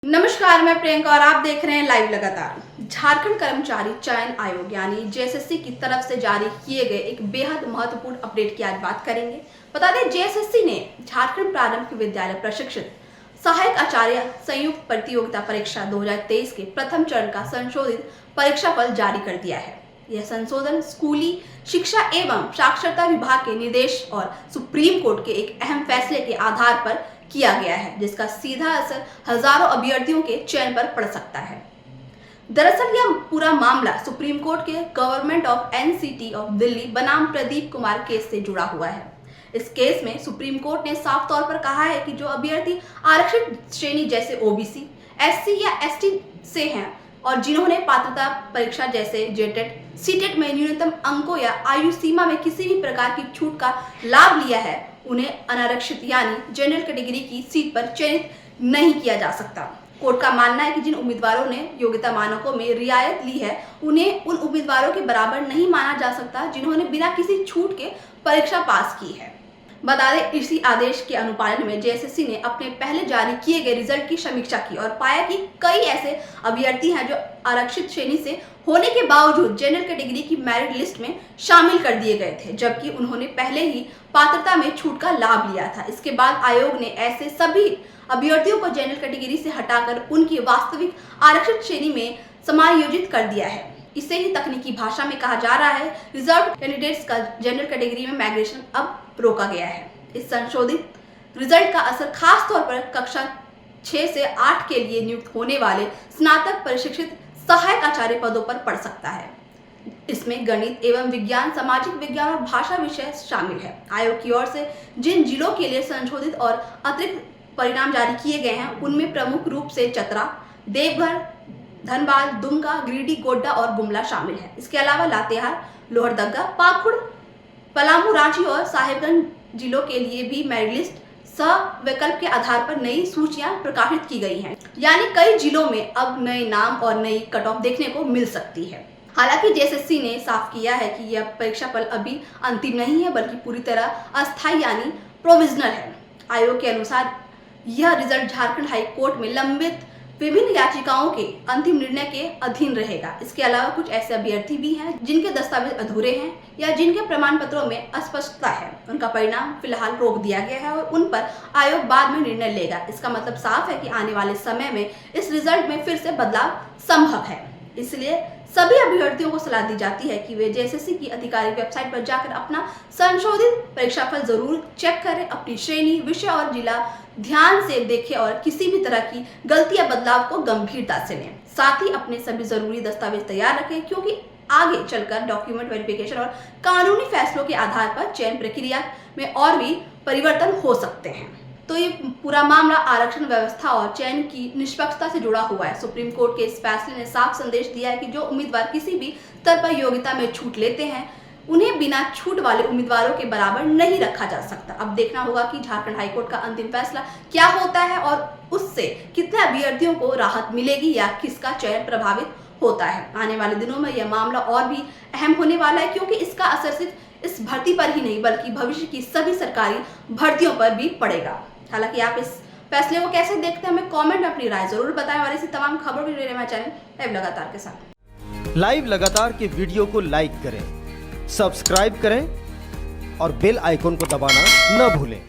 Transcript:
नमस्कार, मैं प्रियंका और आप देख रहे हैं लाइव लगातार। झारखंड कर्मचारी चयन आयोग यानी जेएसएससी की तरफ से जारी किए गए एक बेहद महत्वपूर्ण अपडेट की आज बात करेंगे। बता दें, जेएसएससी ने झारखंड प्रारंभिक विद्यालय प्रशिक्षित सहायक आचार्य संयुक्त प्रतियोगिता परीक्षा 2023 के प्रथम चरण का संशोधित परीक्षाफल जारी कर दिया है। यह संशोधन स्कूली शिक्षा एवं साक्षरता विभाग के निर्देश और सुप्रीम कोर्ट के एक अहम फैसले के आधार पर किया गया है, जिसका सीधा असर हजारों अभ्यर्थियों के चयन पर पड़ सकता है। दरअसल यह पूरा मामला सुप्रीम कोर्ट के government of NCT of Delhi बनाम प्रदीप कुमार केस से जुड़ा हुआ है। इस केस में सुप्रीम कोर्ट ने साफ तौर पर कहा है कि जो अभ्यर्थी आरक्षित श्रेणी जैसे ओबीसी, एससी या एसटी से हैं और जिन्होंने पात्रता परीक्षा जैसे जेटेट, सीटेट में न्यूनतम अंकों या आयु सीमा में किसी भी प्रकार की छूट का लाभ लिया है, उन्हें अनारक्षित यानी जनरल कैटेगरी की सीट पर चयनित नहीं किया जा सकता। कोर्ट का मानना है कि जिन उम्मीदवारों ने योग्यता मानकों में रियायत ली है, उन्हें उन उम्मीदवारों के बराबर नहीं माना जा सकता जिन्होंने बिना किसी छूट के परीक्षा पास की है। बता दें, इसी आदेश के अनुपालन में जेएसएससी ने अपने पहले जारी किए गए रिजल्ट की समीक्षा की और पाया कि कई ऐसे अभ्यर्थी हैं जो आरक्षित श्रेणी से होने के बावजूद जनरल कैटेगरी की मेरिट लिस्ट में शामिल कर दिए गए थे, जबकि उन्होंने पहले ही पात्रता में छूट का लाभ लिया था। इसके बाद आयोग ने ऐसे सभी अभ्यर्थियों को जनरल कैटेगरी से हटाकर उनकी वास्तविक आरक्षित श्रेणी में समायोजित कर दिया है। इसे ही तकनीकी भाषा में कहा जा रहा है रिजर्व कैंडिडेट्स का जनरल कैटेगरी में माइग्रेशन अब रोका गया है। इस संशोधित रिजल्ट का असर खास तौर पर कक्षा 6 से 8 के लिए नियुक्त होने वाले स्नातक प्रशिक्षित सहायक आचार्य पदों पर पड़ सकता है। इसमें गणित एवं विज्ञान, सामाजिक विज्ञान और भाषा विषय शामिल है। आयोग की ओर से जिन जिलों के लिए संशोधित और अतिरिक्त परिणाम जारी किए गए हैं, उनमें प्रमुख रूप से चतरा, देवघर, धनबाद, दुमका, गिरिडीह, गोड्डा और गुमला शामिल है। इसके अलावा लातेहार, लोहरदगा, पाकुड़, पलामू, रांची और साहिबगंज जिलों के लिए भी मेरिट लिस्ट सह विकल्प के आधार पर नई सूचियां प्रकाशित की गई हैं। यानी कई जिलों में अब नए नाम और नई कट ऑफ देखने को मिल सकती है। हालांकि जेएसएससी ने साफ किया है कि यह परीक्षाफल अभी अंतिम नहीं है, बल्कि पूरी तरह अस्थायी यानी प्रोविजनल है। आयोग के अनुसार यह रिजल्ट झारखंड हाई कोर्ट में लंबित विभिन्न याचिकाओं के अंतिम निर्णय के अधीन रहेगा। इसके अलावा कुछ ऐसे अभ्यर्थी भी हैं जिनके दस्तावेज अधूरे हैं या जिनके प्रमाण पत्रों में अस्पष्टता है। उनका परिणाम फिलहाल रोक दिया गया है और उन पर आयोग बाद में निर्णय लेगा। इसका मतलब साफ है कि आने वाले समय में इस रिजल्ट में फिर से बदलाव संभव है। इसलिए सभी अभ्यर्थियों को सलाह दी जाती है कि वे जेएसएससी की आधिकारिक वेबसाइट पर जाकर अपना संशोधित परीक्षाफल जरूर चेक करें, अपनी श्रेणी, विषय और जिला ध्यान से देखें और किसी भी तरह की गलती या बदलाव को गंभीरता से लें। साथ ही अपने सभी जरूरी दस्तावेज तैयार रखें, क्योंकि आगे चलकर डॉक्यूमेंट वेरिफिकेशन और कानूनी फैसलों के आधार पर चयन प्रक्रिया में और भी परिवर्तन हो सकते हैं। तो ये पूरा मामला आरक्षण व्यवस्था और चयन की निष्पक्षता से जुड़ा हुआ है। सुप्रीम कोर्ट के इस फैसले ने साफ संदेश दिया है कि जो उम्मीदवार किसी भी स्तर पर योग्यता में छूट लेते हैं, उन्हें बिना छूट वाले उम्मीदवारों के बराबर नहीं रखा जा सकता। अब देखना होगा कि झारखंड हाईकोर्ट का अंतिम फैसला क्या होता है और उससे कितने अभ्यर्थियों को राहत मिलेगी या किसका चयन प्रभावित होता है। आने वाले दिनों में यह मामला और भी अहम होने वाला है, क्योंकि इसका असर सिर्फ इस भर्ती पर ही नहीं बल्कि भविष्य की सभी सरकारी भर्तियों पर भी पड़ेगा। हालांकि आप इस फैसले को कैसे देखते हैं, हमें कमेंट में अपनी राय जरूर बताएं और ऐसी तमाम खबरों के लिए हमारे चैनल लाइव लगातार के साथ लाइव लगातार के वीडियो को लाइक करें, सब्सक्राइब करें और बेल आइकन को दबाना न भूलें।